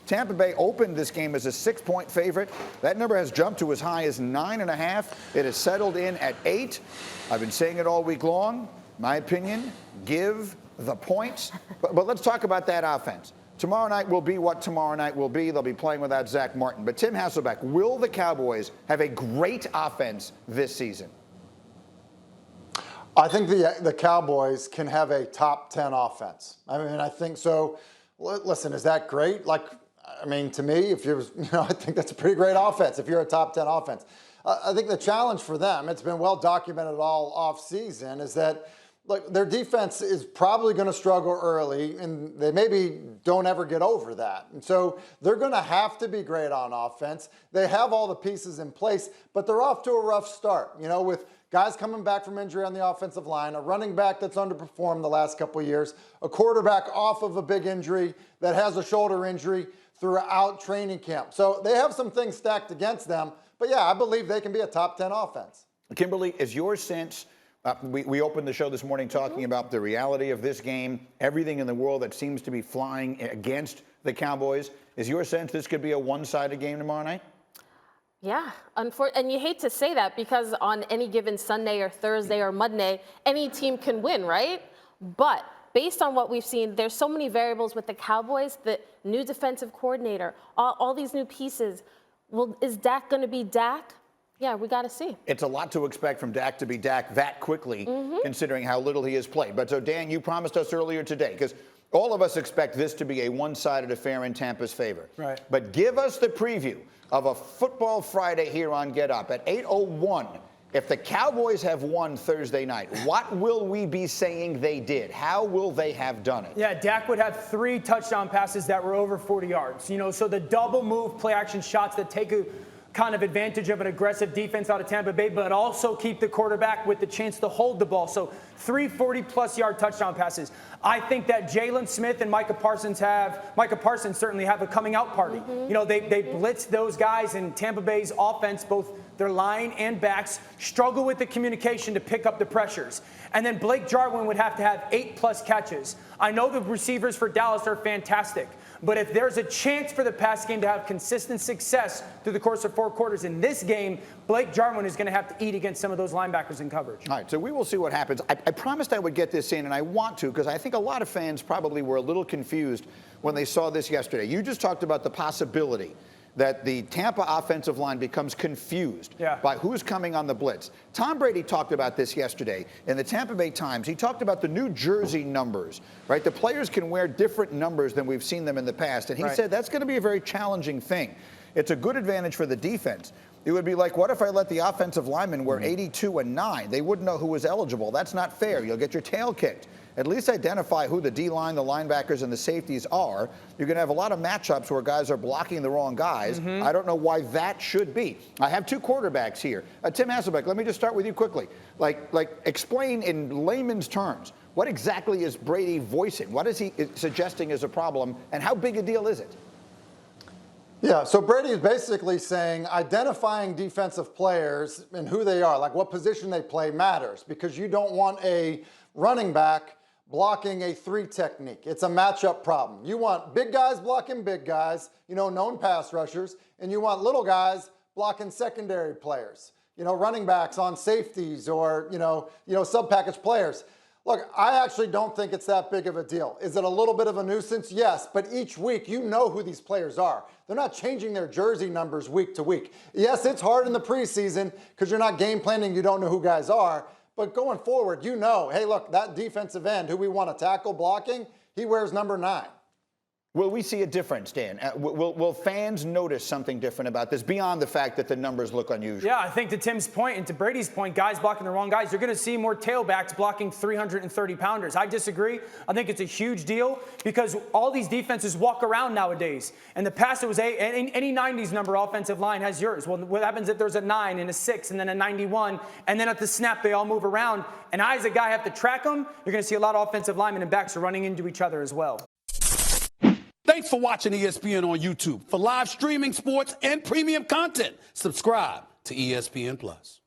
Tampa Bay opened this game as a 6-point favorite. That number has jumped to as high as 9.5. It has settled in at 8. I've been saying it all week long. My opinion, give the points. But let's talk about that offense. Tomorrow night will be what tomorrow night will be. They'll be playing without Zach Martin. But Tim Hasselbeck, will the Cowboys have a great offense this season? I think the Cowboys can have a top 10 offense. I mean, I think so. Listen, is that great? To me, if you're, I think that's a pretty great offense if you're a top 10 offense. I think the challenge for them, it's been well documented all off season, is that look, their defense is probably going to struggle early, and they maybe don't ever get over that. And so they're going to have to be great on offense. They have all the pieces in place, but they're off to a rough start, with guys coming back from injury on the offensive line, a running back that's underperformed the last couple of years, a quarterback off of a big injury that has a shoulder injury throughout training camp. So they have some things stacked against them. But, yeah, I believe they can be a top 10 offense. Kimberly, is your sense we opened the show this morning talking about the reality of this game, everything in the world that seems to be flying against the Cowboys. Is your sense this could be a one-sided game tomorrow night? Yeah, and you hate to say that because on any given Sunday or Thursday or Monday, any team can win, right? But based on what we've seen, there's so many variables with the Cowboys, the new defensive coordinator, all these new pieces. Well, is Dak going to be Dak? Yeah, we got to see. It's a lot to expect from Dak to be Dak that quickly, considering how little he has played. But so, Dan, you promised us earlier today, because all of us expect this to be a one-sided affair in Tampa's favor. Right. But give us the preview of a Football Friday here on Get Up at 8:01. If the Cowboys have won Thursday night, what will we be saying they did? How will they have done it? Yeah, Dak would have 3 touchdown passes that were over 40 yards. So the double move play action shots that take a kind of advantage of an aggressive defense out of Tampa Bay, but also keep the quarterback with the chance to hold the ball. So 3 40-plus yard touchdown passes. I think that Jalen Smith and Micah Parsons certainly have a coming out party. They blitz those guys, and Tampa Bay's offense, both their line and backs, struggle with the communication to pick up the pressures. And then Blake Jarwin would have to have 8+ catches. I know the receivers for Dallas are fantastic, but if there's a chance for the pass game to have consistent success through the course of 4 quarters in this game, Blake Jarwin is going to have to eat against some of those linebackers in coverage. All right, so we will see what happens. I promised I would get this in, and I want to, because I think a lot of fans probably were a little confused when they saw this yesterday. You just talked about the possibility that the Tampa offensive line becomes confused by who's coming on the blitz. Tom Brady talked about this yesterday in the Tampa Bay Times. He talked about the new jersey numbers, right? The players can wear different numbers than we've seen them in the past. And he said that's going to be a very challenging thing. It's a good advantage for the defense. It would be like, what if I let the offensive linemen wear 82 and 9? They wouldn't know who was eligible. That's not fair. You'll get your tail kicked. At least identify who the D-line, the linebackers, and the safeties are. You're going to have a lot of matchups where guys are blocking the wrong guys. I don't know why that should be. I have 2 quarterbacks here. Tim Hasselbeck, let me just start with you quickly. Explain in layman's terms, what exactly is Brady voicing? What is he suggesting is a problem, and how big a deal is it? Yeah, so Brady is basically saying identifying defensive players and who they are, like what position they play matters, because you don't want a running back blocking a 3 technique. It's a matchup problem. You want big guys blocking big guys, known pass rushers, and you want little guys blocking secondary players, running backs on safeties or, sub-package players. Look, I actually don't think it's that big of a deal. Is it a little bit of a nuisance? Yes, but each week you know who these players are. They're not changing their jersey numbers week to week. Yes, it's hard in the preseason because you're not game planning, you don't know who guys are. But going forward, hey, look, that defensive end who we want to tackle blocking, he wears number 9. Will we see a difference, Dan? Will fans notice something different about this beyond the fact that the numbers look unusual? Yeah, I think to Tim's point and to Brady's point, guys blocking the wrong guys, you're going to see more tailbacks blocking 330-pounders. I disagree. I think it's a huge deal because all these defenses walk around nowadays. In the past, it was any 90s number offensive line has yours. Well, what happens if there's a 9 and a 6 and then a 91, and then at the snap, they all move around, and I, as a guy, have to track them? You're going to see a lot of offensive linemen and backs are running into each other as well. Thanks for watching ESPN on YouTube. For live streaming, sports, and premium content, subscribe to ESPN+.